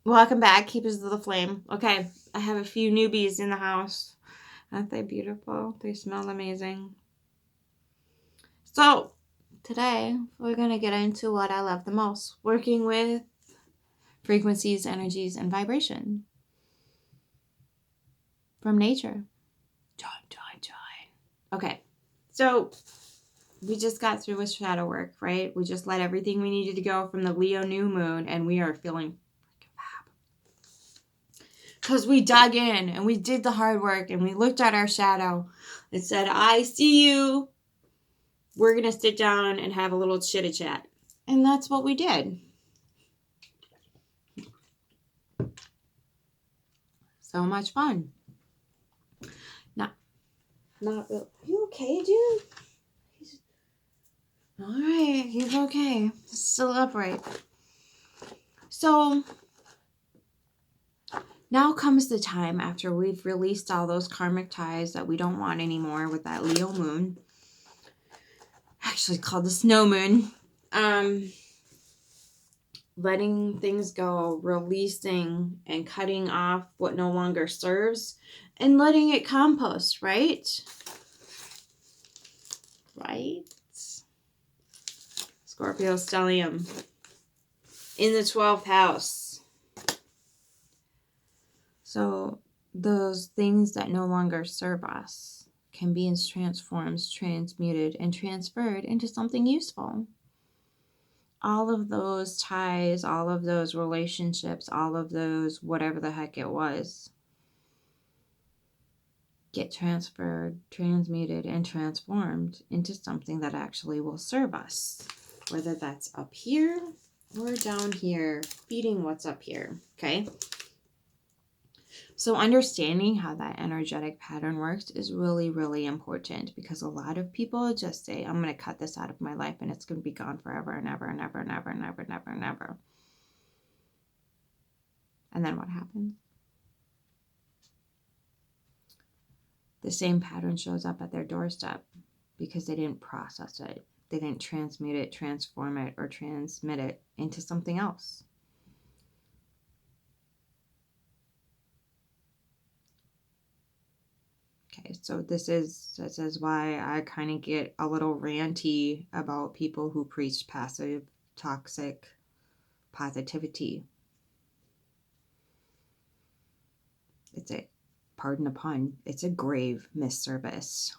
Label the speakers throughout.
Speaker 1: Welcome back, Keepers of the Flame. Okay, I have a few newbies in the house. Aren't they beautiful? They smell amazing. So, today we're going to get into what I love the most, working with frequencies, energies, and vibration from nature. Join. Okay, so we just got through with shadow work, right? We just let everything we needed to go from the Leo new moon, and we are feeling because we dug in and we did the hard work and we looked at our shadow and said, I see you. We're going to sit down and have a little chitty chat. And that's what we did. So much fun. Not real. You okay, dude? All right, he's okay. Still upright. So now comes the time after we've released all those karmic ties that we don't want anymore with that Leo moon. Actually called the snow moon. Letting things go, releasing and cutting off what no longer serves, and letting it compost, right? Right? Scorpio stellium in the 12th house. So those things that no longer serve us can be transformed, transmuted, and transferred into something useful. All of those ties, all of those relationships, all of those whatever the heck it was, get transferred, transmuted, and transformed into something that actually will serve us. Whether that's up here or down here, feeding what's up here, okay? So understanding how that energetic pattern works is really, really important, because a lot of people just say, I'm going to cut this out of my life and it's going to be gone forever and ever and ever and ever and ever and ever and ever. And then what happens? The same pattern shows up at their doorstep because they didn't process it. They didn't transmute it, transform it, or transmit it into something else. Okay, so this is why I kind of get a little ranty about people who preach passive, toxic positivity. It's a, pardon the pun, it's a grave misservice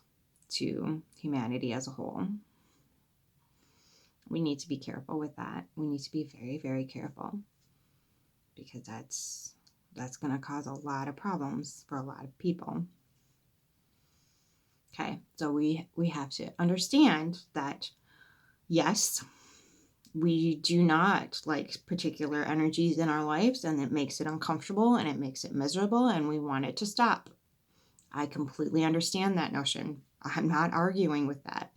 Speaker 1: to humanity as a whole. We need to be careful with that. We need to be very, very careful, because that's going to cause a lot of problems for a lot of people. Okay, so we have to understand that, yes, we do not like particular energies in our lives, and it makes it uncomfortable and it makes it miserable, and we want it to stop. I completely understand that notion. I'm not arguing with that.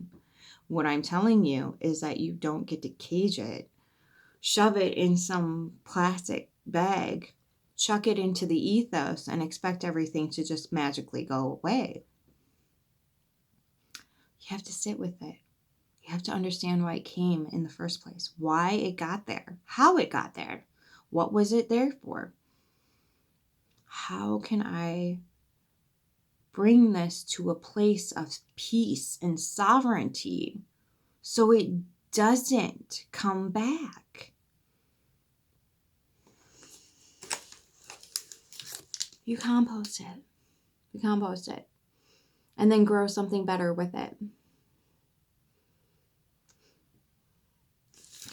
Speaker 1: What I'm telling you is that you don't get to cage it, shove it in some plastic bag, chuck it into the ethos, and expect everything to just magically go away. You have to sit with it. You have to understand why it came in the first place, why it got there, how it got there, what was it there for? How can I bring this to a place of peace and sovereignty so it doesn't come back? You compost it, and then grow something better with it.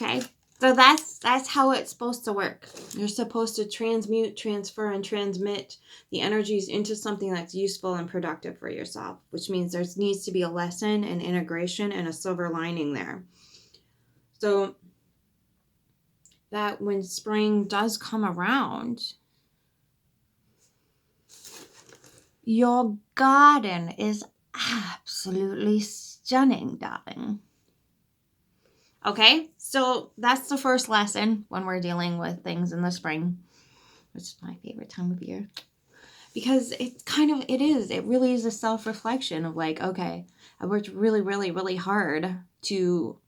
Speaker 1: Okay, so that's how it's supposed to work. You're supposed to transmute, transfer, and transmit the energies into something that's useful and productive for yourself, which means there needs to be a lesson and integration and a silver lining there. So that when spring does come around, your garden is absolutely stunning, darling. Okay, so that's the first lesson when we're dealing with things in the spring, which is my favorite time of year. Because it really is a self-reflection of like, okay, I worked really, really, really hard to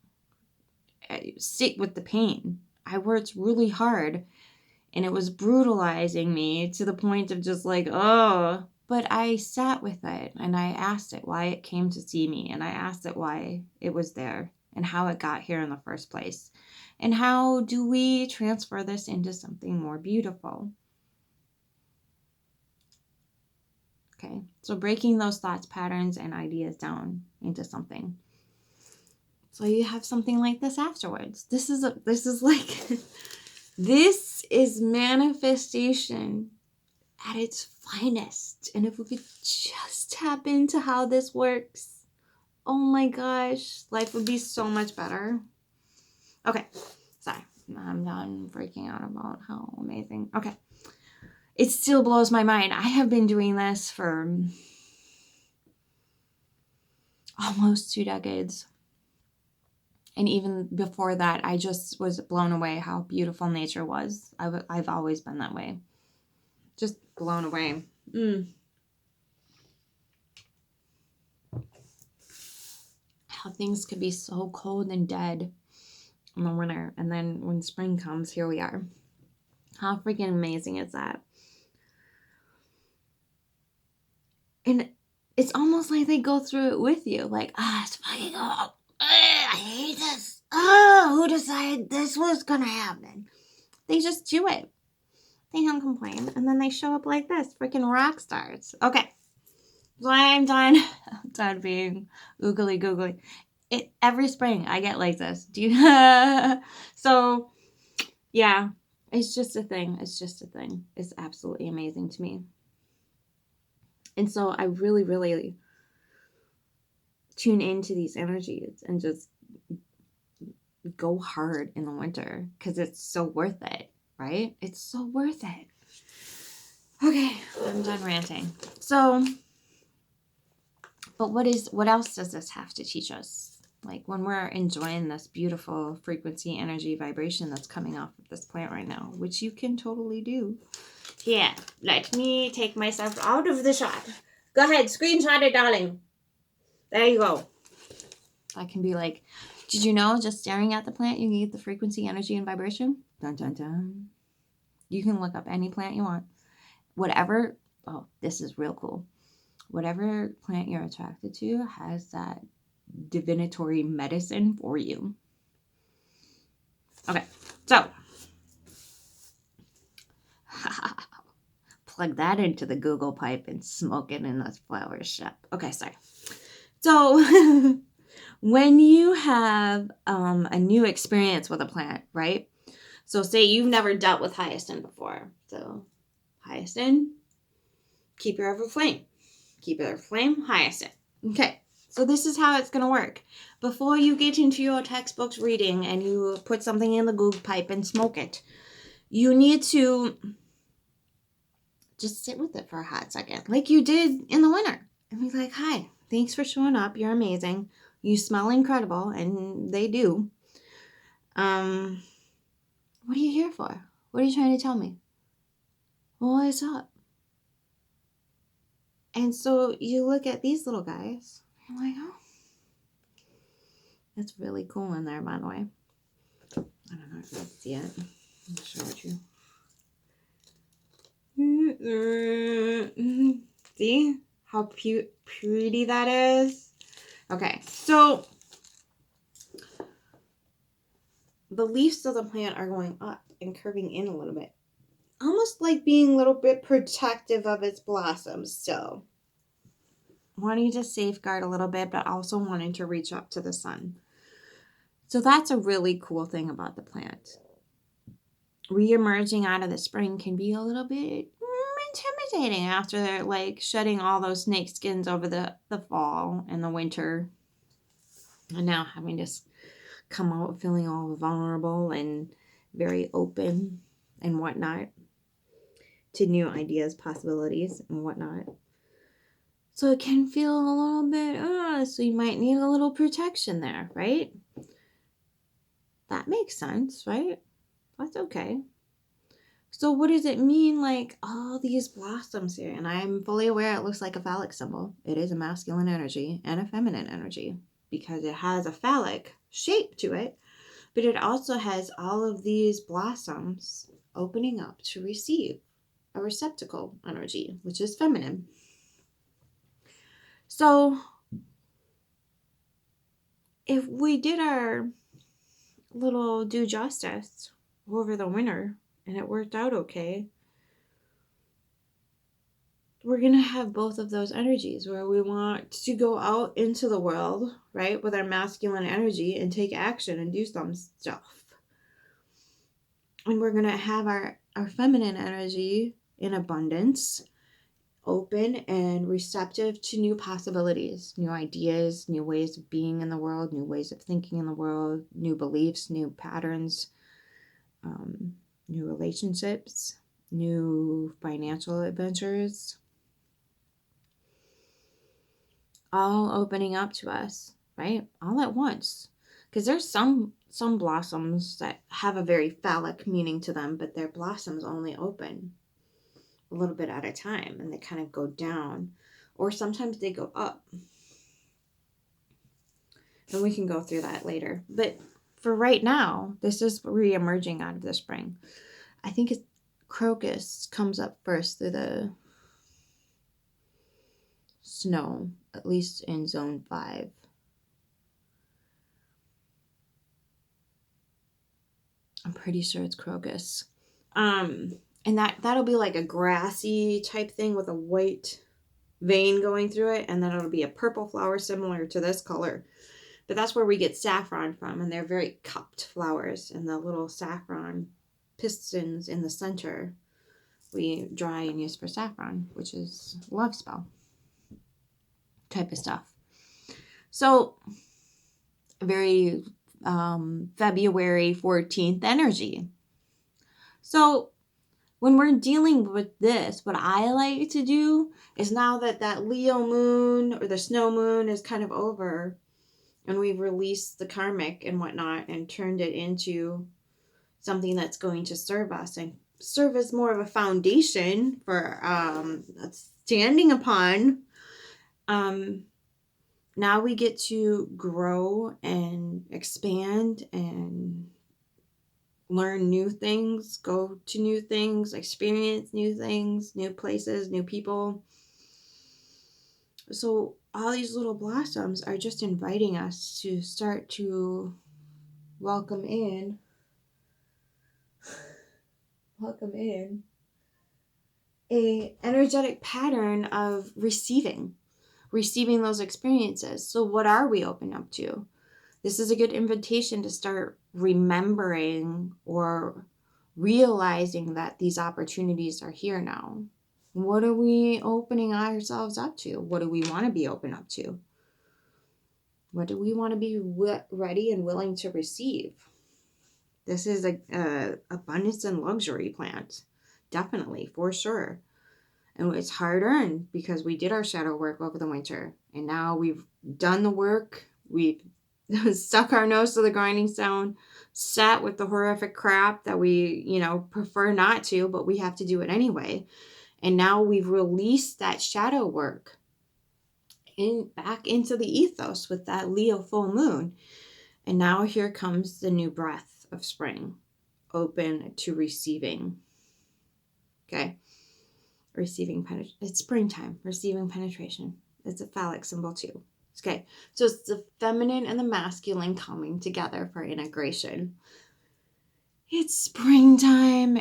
Speaker 1: sit with the pain. I worked really hard And it was brutalizing me to the point of just like, oh. But I sat with it and I asked it why it came to see me. And I asked it why it was there and how it got here in the first place. And how do we transfer this into something more beautiful? Okay, so breaking those thoughts, patterns, and ideas down into something. So you have something like this afterwards. This is like, this is manifestation at its finest. And if we could just tap into how this works, oh my gosh, life would be so much better. Okay, sorry, I'm done freaking out about how amazing. Okay, it still blows my mind. I have been doing this for almost 2 decades. And even before that, I just was blown away how beautiful nature was. I've always been that way. Just blown away. How things could be so cold and dead in the winter. And then when spring comes, here we are. How freaking amazing is that? And it's almost like they go through it with you. Like, it's fucking cold. I hate this. Who decided this was gonna happen? They just do it. They don't complain. And then they show up like this. Freaking rock stars. Okay. So I'm done. I'm done being oogly googly. Every spring I get like this. Do you? So, yeah. It's just a thing. It's just a thing. It's absolutely amazing to me. And so I really, really tune into these energies and just go hard in the winter because it's so worth it, right? It's so worth it. Okay, I'm done ranting. So, but what else does this have to teach us? Like when we're enjoying this beautiful frequency, energy, vibration that's coming off of this plant right now, which you can totally do. Here, let me take myself out of the shot. Go ahead, screenshot it, darling. There you go. I can be like, did you know just staring at the plant, you get the frequency, energy, and vibration? Dun, dun, dun. You can look up any plant you want. Whatever, oh, this is real cool. Whatever plant you're attracted to has that divinatory medicine for you. Okay, so plug that into the Google pipe and smoke it in this flower shop. Okay, sorry. So when you have a new experience with a plant, right? So say you've never dealt with hyacinth before. So hyacinth, keep your ever flame. Keep your flame, hyacinth. Okay, so this is how it's going to work. Before you get into your textbooks reading and you put something in the Google pipe and smoke it, you need to just sit with it for a hot second, like you did in the winter. And be like, hi, thanks for showing up. You're amazing. You smell incredible, and they do. What are you here for? What are you trying to tell me? Well, what's up? And so you look at these little guys. You're like, oh, that's really cool in there, by the way. I don't know if you can see it. I'll show it you. See how pretty that is? Okay, so the leaves of the plant are going up and curving in a little bit. Almost like being a little bit protective of its blossoms still. Wanting to safeguard a little bit, but also wanting to reach up to the sun. So that's a really cool thing about the plant. Re-emerging out of the spring can be a little bit intimidating after like shedding all those snake skins over the fall and the winter. And now having to come out feeling all vulnerable and very open and whatnot to new ideas, possibilities, and whatnot. So it can feel a little bit, so you might need a little protection there, right? That makes sense, right? That's okay. So what does it mean, like, all these blossoms here? And I'm fully aware it looks like a phallic symbol. It is a masculine energy and a feminine energy because it has a phallic shape to it, but it also has all of these blossoms opening up to receive a receptacle energy, which is feminine. So if we did our little due justice over the winter and it worked out okay, we're going to have both of those energies where we want to go out into the world, right, with our masculine energy and take action and do some stuff. And we're going to have our feminine energy in abundance, open and receptive to new possibilities, new ideas, new ways of being in the world, new ways of thinking in the world, new beliefs, new patterns, new relationships, new financial adventures, all opening up to us, right? All at once. Because there's some blossoms that have a very phallic meaning to them, but their blossoms only open a little bit at a time and they kind of go down, or sometimes they go up. And we can go through that later. But for right now, this is re-emerging out of the spring. I think crocus comes up first through the snow, at least in zone 5. I'm pretty sure it's crocus. And that'll be like a grassy type thing with a white vein going through it, and then it'll be a purple flower similar to this color. But that's where we get saffron from, and they're very cupped flowers, and the little saffron pistons in the center we dry and use for saffron, which is love spell type of stuff. So very February 14th energy. So when we're dealing with this, what I like to do is, now that Leo moon or the snow moon is kind of over and we've released the karmic and whatnot and turned it into something that's going to serve us and serve as more of a foundation for standing upon, now we get to grow and expand and learn new things, go to new things, experience new things, new places, new people. So all these little blossoms are just inviting us to start to welcome in a energetic pattern of receiving those experiences. So what are we open up to? This is a good invitation to start remembering or realizing that these opportunities are here now. What are we opening ourselves up to? What do we want to be open up to? What do we want to be ready and willing to receive? This is a abundance and luxury plant. Definitely, for sure. And it's hard earned because we did our shadow work over the winter. And now we've done the work. We've stuck our nose to the grinding stone, sat with the horrific crap that we, prefer not to, but we have to do it anyway. And now we've released that shadow work back into the ethos with that Leo full moon. And now here comes the new breath of spring, open to receiving. Okay. Receiving it's springtime, receiving penetration. It's a phallic symbol too. Okay, so it's the feminine and the masculine coming together for integration. It's springtime.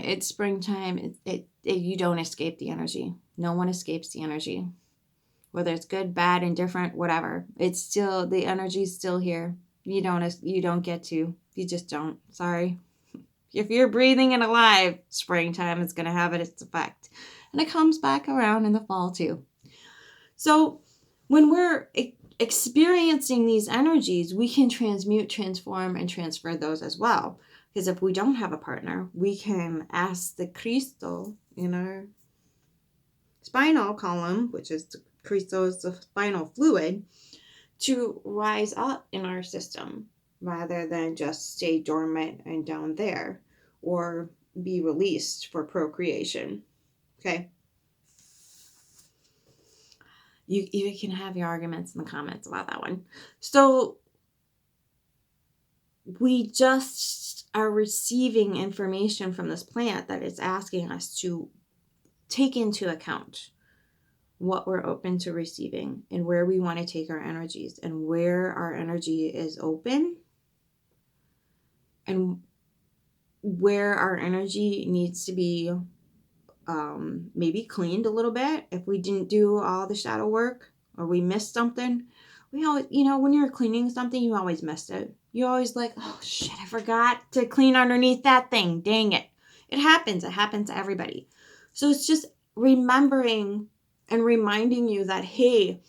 Speaker 1: You don't escape the energy. No one escapes the energy. Whether it's good, bad, indifferent, whatever. It's still, the energy's still here. You don't get to. You just don't. Sorry. If you're breathing and alive, springtime is going to have its effect. And it comes back around in the fall too. So when we're experiencing these energies, we can transmute, transform, and transfer those as well. Because if we don't have a partner, we can ask the Cristo in our spinal column, which is the Cristo is the spinal fluid, to rise up in our system rather than just stay dormant and down there or be released for procreation. Okay. You can have your arguments in the comments about that one. So we just are receiving information from this plant that is asking us to take into account what we're open to receiving and where we want to take our energies, and where our energy is open and where our energy needs to be maybe cleaned a little bit if we didn't do all the shadow work or we missed something. We always, when you're cleaning something, you always missed it. You always like, oh shit, I forgot to clean underneath that thing. Dang it. It happens. It happens to everybody. So it's just remembering and reminding you that, hey,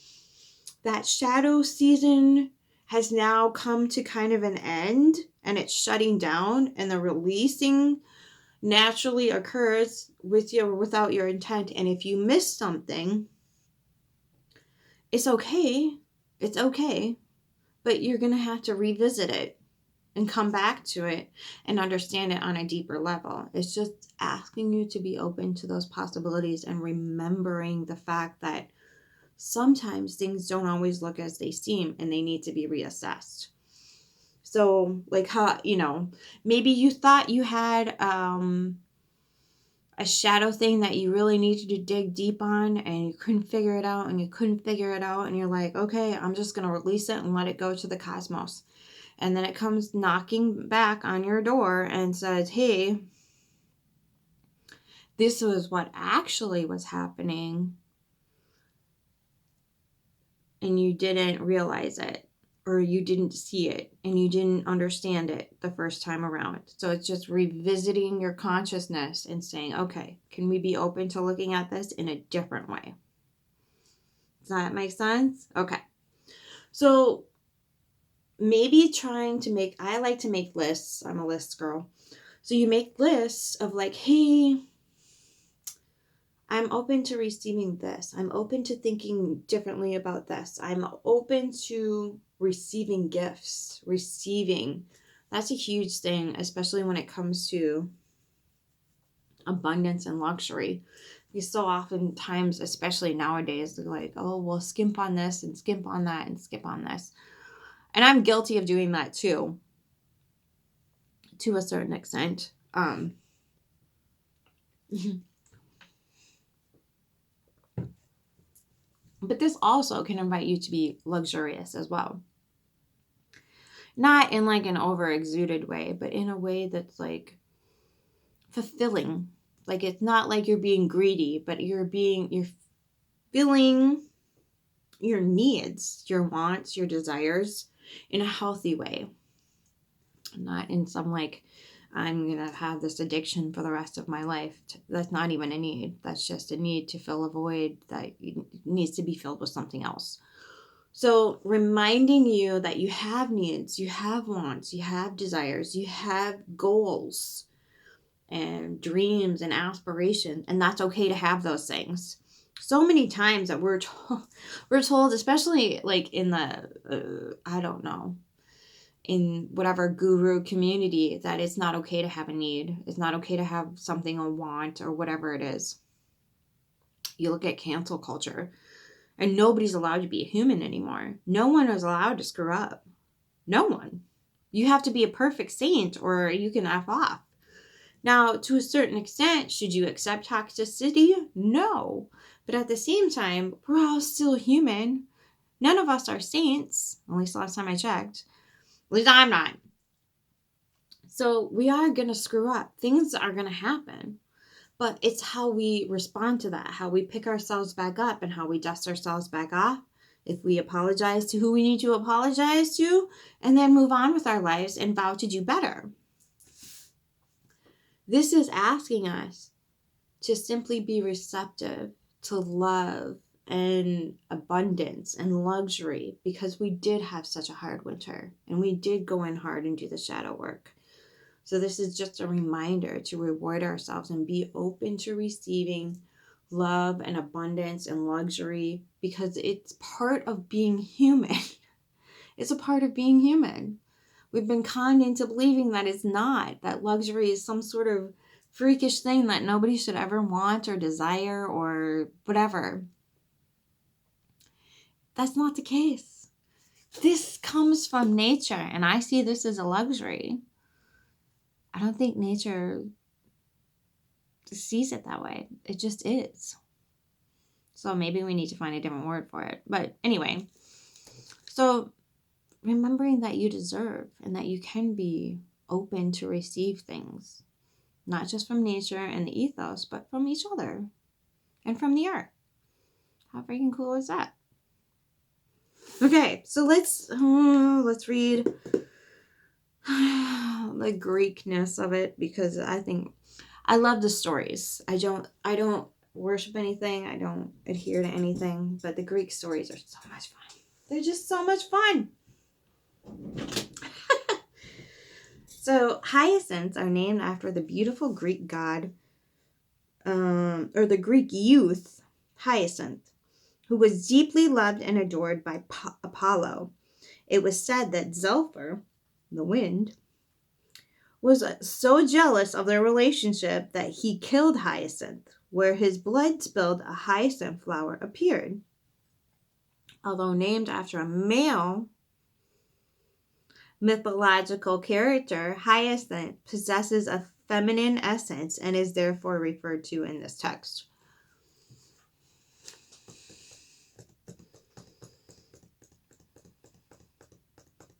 Speaker 1: that shadow season has now come to kind of an end, and it's shutting down, and the releasing naturally occurs with you or without your intent. And if you miss something, it's okay. It's okay. But you're going to have to revisit it and come back to it and understand it on a deeper level. It's just asking you to be open to those possibilities and remembering the fact that sometimes things don't always look as they seem and they need to be reassessed. So like how, maybe you thought you had a shadow thing that you really needed to dig deep on, and you couldn't figure it out, and you're like, okay, I'm just going to release it and let it go to the cosmos. And then it comes knocking back on your door and says, hey, this was what actually was happening, and you didn't realize it, or you didn't see it, and you didn't understand it the first time around. So it's just revisiting your consciousness and saying, okay, can we be open to looking at this in a different way? Does that make sense? Okay. So maybe I like to make lists. I'm a list girl. So you make lists of like, hey, I'm open to receiving this. I'm open to thinking differently about this. I'm open to receiving gifts. That's a huge thing, especially when it comes to abundance and luxury. Because so oftentimes, especially nowadays, they're like, oh, well, skimp on this and skimp on that and skip on this. And I'm guilty of doing that too, to a certain extent. But this also can invite you to be luxurious as well. Not in like an over exuded way, but in a way that's like fulfilling. Like it's not like you're being greedy, but you're filling your needs, your wants, your desires in a healthy way. Not in some like, I'm going to have this addiction for the rest of my life. That's not even a need. That's just a need to fill a void that needs to be filled with something else. So reminding you that you have needs, you have wants, you have desires, you have goals and dreams and aspirations, and that's okay to have those things. So many times that we're told, especially like in the, I don't know, in whatever guru community, that it's not okay to have a need. It's not okay to have something, a want, or whatever it is. You look at cancel culture, and nobody's allowed to be a human anymore. No one is allowed to screw up. No one. You have to be a perfect saint or you can F off. Now, to a certain extent, should you accept toxicity? No. But at the same time, we're all still human. None of us are saints, at least last time I checked. At least I'm not. So we are going to screw up. Things are going to happen. But it's how we respond to that, how we pick ourselves back up and how we dust ourselves back off. If we apologize to who we need to apologize to, and then move on with our lives and vow to do better. This is asking us to simply be receptive to love and abundance and luxury, because we did have such a hard winter and we did go in hard and do the shadow work. So this is just a reminder to reward ourselves and be open to receiving love and abundance and luxury, because it's part of being human. It's a part of being human. We've been conned into believing that it's not, that luxury is some sort of freakish thing that nobody should ever want or desire or whatever. That's not the case. This comes from nature, and I see this as a luxury. I don't think nature sees it that way. It just is. So maybe we need to find a different word for it. But anyway, so remembering that you deserve and that you can be open to receive things, not just from nature and the ethos, but from each other and from the earth. How freaking cool is that? Okay, so let's read the Greekness of it, because I love the stories. I don't worship anything. I don't adhere to anything, but the Greek stories are so much fun. They're just so much fun. So hyacinths are named after the beautiful Greek god, or the Greek youth, Hyacinth, who was deeply loved and adored by Apollo. It was said that Zephyr, the wind, was so jealous of their relationship that he killed Hyacinth. Where his blood spilled, a hyacinth flower appeared. Although named after a male mythological character, Hyacinth possesses a feminine essence and is therefore referred to in this text.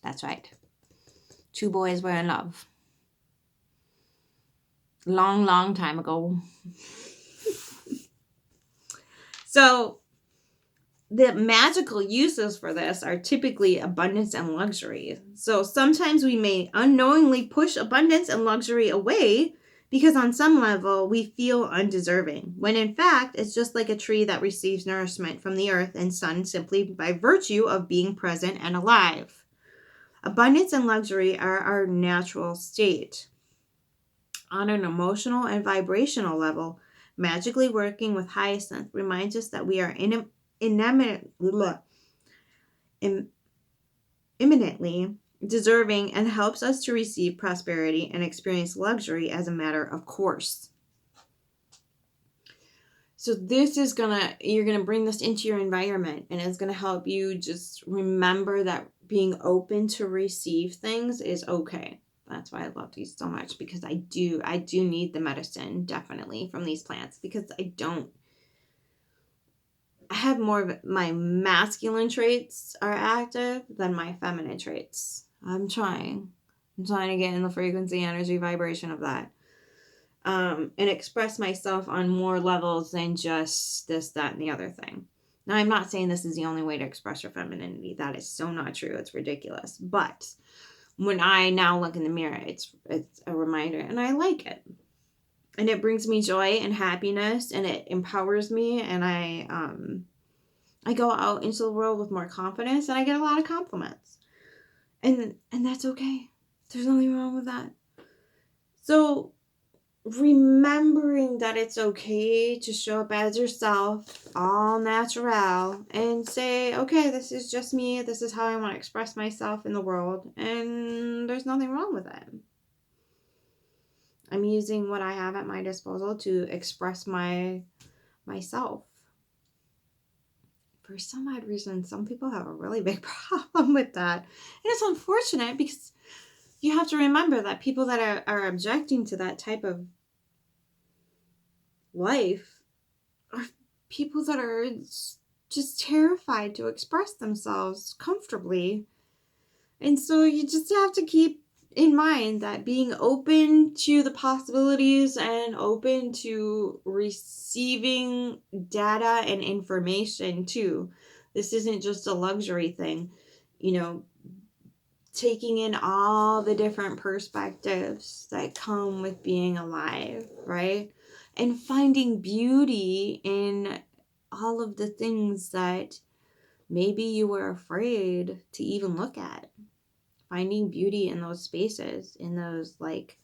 Speaker 1: That's right. Two boys were in love. Long, long time ago. So, the magical uses for this are typically abundance and luxury. So sometimes we may unknowingly push abundance and luxury away because on some level we feel undeserving, when in fact it's just like a tree that receives nourishment from the earth and sun simply by virtue of being present and alive. Abundance and luxury are our natural state. On an emotional and vibrational level, magically working with Hyacinth reminds us that we are imminently deserving and helps us to receive prosperity and experience luxury as a matter of course. So this is you're gonna bring this into your environment, and it's gonna help you just remember that being open to receive things is okay. That's why I love these so much, because I do need the medicine definitely from these plants, because I have more of my masculine traits are active than my feminine traits. I'm trying to get in the frequency, energy, vibration of that. And express myself on more levels than just this, that, and the other thing. Now, I'm not saying this is the only way to express your femininity. That is so not true. It's ridiculous. But when I now look in the mirror, it's a reminder, and I like it. And it brings me joy and happiness, and it empowers me, and I go out into the world with more confidence, and I get a lot of compliments. And that's okay. There's nothing wrong with that. So remembering that it's okay to show up as yourself, all natural, and say, okay, this is just me. This is how I want to express myself in the world. And there's nothing wrong with it. I'm using what I have at my disposal to express myself. For some odd reason, some people have a really big problem with that. And it's unfortunate, because you have to remember that people that are objecting to that type of life are people that are just terrified to express themselves comfortably. And so you just have to keep in mind that being open to the possibilities and open to receiving data and information too. This isn't just a luxury thing, taking in all the different perspectives that come with being alive, right? And finding beauty in all of the things that maybe you were afraid to even look at. Finding beauty in those spaces, in those like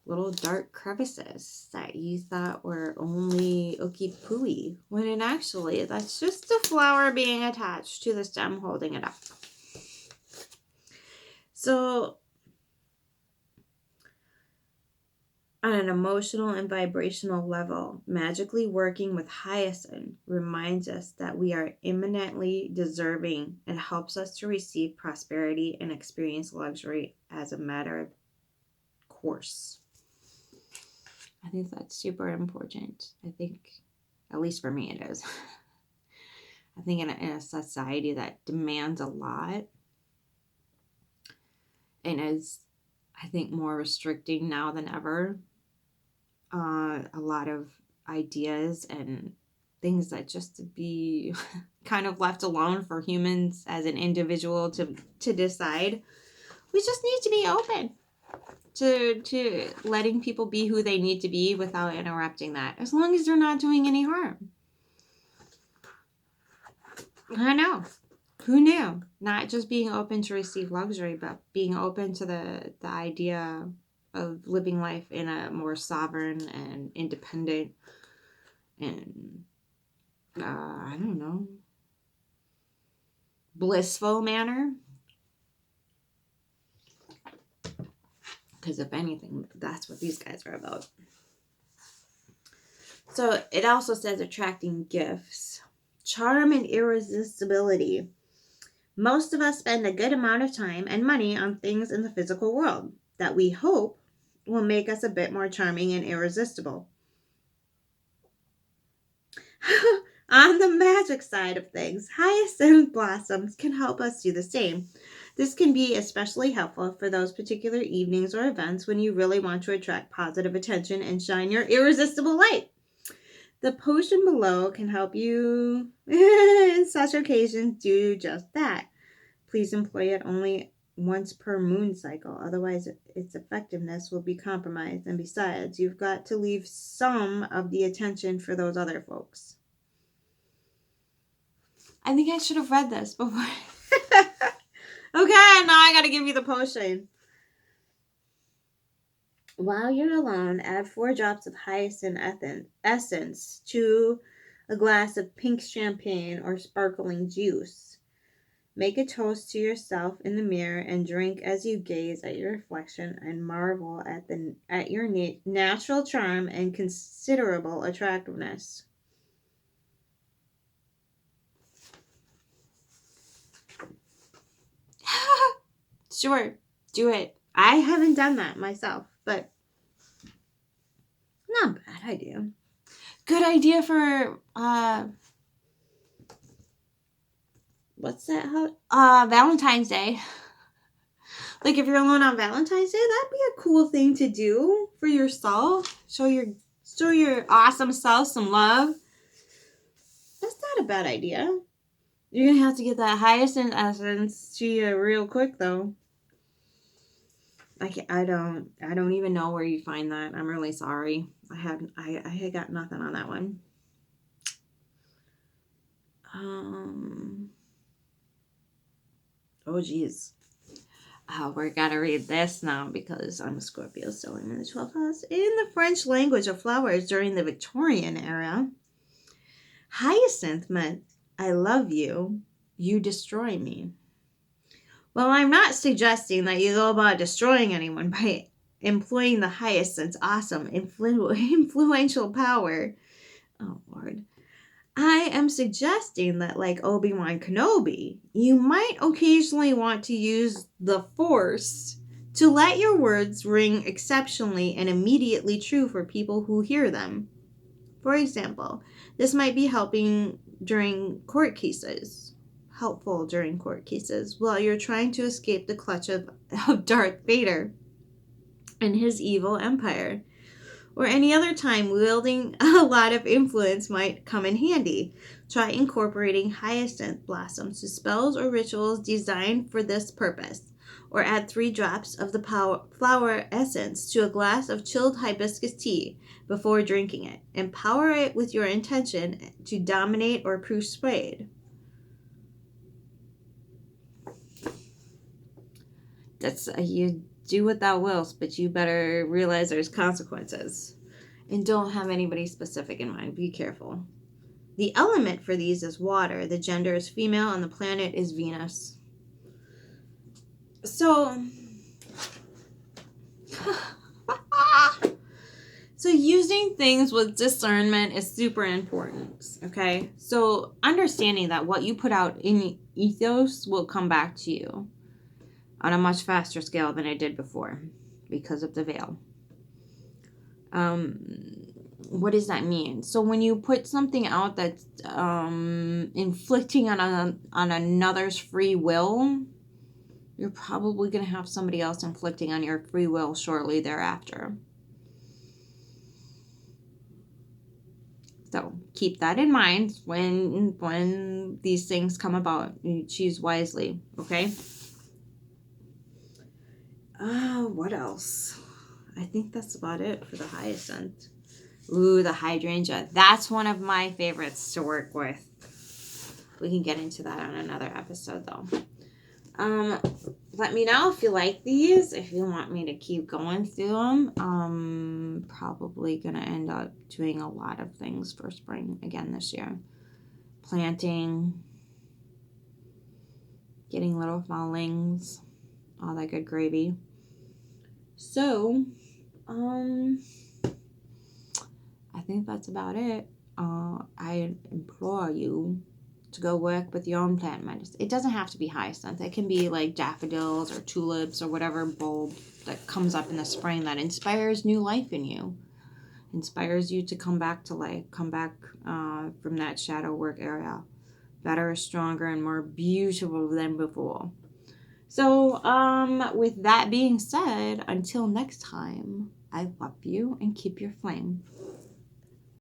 Speaker 1: little dark crevices that you thought were only ookie pooey, when in actually that's just a flower being attached to the stem holding it up. So on an emotional and vibrational level, magically working with Hyacinth reminds us that we are imminently deserving and helps us to receive prosperity and experience luxury as a matter of course. I think that's super important. I think, at least for me, it is. I think in a society that demands a lot and is, I think, more restricting now than ever, a lot of ideas and things that just to be kind of left alone for humans as an individual to decide. We just need to be open to letting people be who they need to be without interrupting that, as long as they're not doing any harm. I know. Who knew? Not just being open to receive luxury, but being open to the idea of living life in a more sovereign and independent and, I don't know, blissful manner. Because if anything, that's what these guys are about. So it also says attracting gifts. Charm and irresistibility. Most of us spend a good amount of time and money on things in the physical world that we hope will make us a bit more charming and irresistible. On the magic side of things, hyacinth blossoms can help us do the same. This can be especially helpful for those particular evenings or events when you really want to attract positive attention and shine your irresistible light. The potion below can help you in such occasions do just that. Please employ it only once per moon cycle, otherwise its effectiveness will be compromised. And besides, you've got to leave some of the attention for those other folks. I think I should have read this before. Okay, now I gotta give you the potion. While you're alone, add 4 drops of hyacinth essence to a glass of pink champagne or sparkling juice. Make a toast to yourself in the mirror and drink as you gaze at your reflection and marvel at your natural charm and considerable attractiveness. Sure, do it. I haven't done that myself, but not a bad idea. Good idea for what's that? Valentine's Day. Like if you're alone on Valentine's Day, that'd be a cool thing to do for yourself. Show your awesome self some love. That's not a bad idea. You're gonna have to get that hyacinth essence to you real quick though. I don't even know where you find that. I'm really sorry. I had got nothing on that one. Oh geez. We're gonna read this now because I'm a Scorpio, so I'm in the 12th house. In the French language of flowers during the Victorian era, hyacinth meant I love you, you destroy me. Well, I'm not suggesting that you go about destroying anyone by employing the hyacinth's awesome influential power. Oh, Lord. I am suggesting that, like Obi-Wan Kenobi, you might occasionally want to use the Force to let your words ring exceptionally and immediately true for people who hear them. For example, this might be helpful during court cases while you're trying to escape the clutch of Darth Vader and his evil empire. Or any other time wielding a lot of influence might come in handy. Try incorporating hyacinth blossoms to spells or rituals designed for this purpose. Or add 3 drops of the flower essence to a glass of chilled hibiscus tea before drinking it. Empower it with your intention to dominate or persuade. That's you do what thou wilt, but you better realize there's consequences. And don't have anybody specific in mind. Be careful. The element for these is water. The gender is female, and the planet is Venus. So using things with discernment is super important, okay? So understanding that what you put out in ethos will come back to you on a much faster scale than it did before. because of the veil. What does that mean? So when you put something out that's inflicting on another's free will, you're probably going to have somebody else inflicting on your free will shortly thereafter. So keep that in mind when these things come about. You choose wisely, okay? What else? I think that's about it for the hyacinth. Ooh, the hydrangea. That's one of my favorites to work with. We can get into that on another episode, though. Let me know if you like these, if you want me to keep going through them. Probably gonna end up doing a lot of things for spring again this year. Planting, getting little fallings, all that good gravy. So, I think that's about it. I implore you to go work with your own plant medicine. It doesn't have to be hyacinth. It can be like daffodils or tulips or whatever bulb that comes up in the spring that inspires new life in you. Inspires you to come back to life. Come back from that shadow work area. Better, stronger, and more beautiful than before. So, with that being said, until next time, I love you and keep your flame.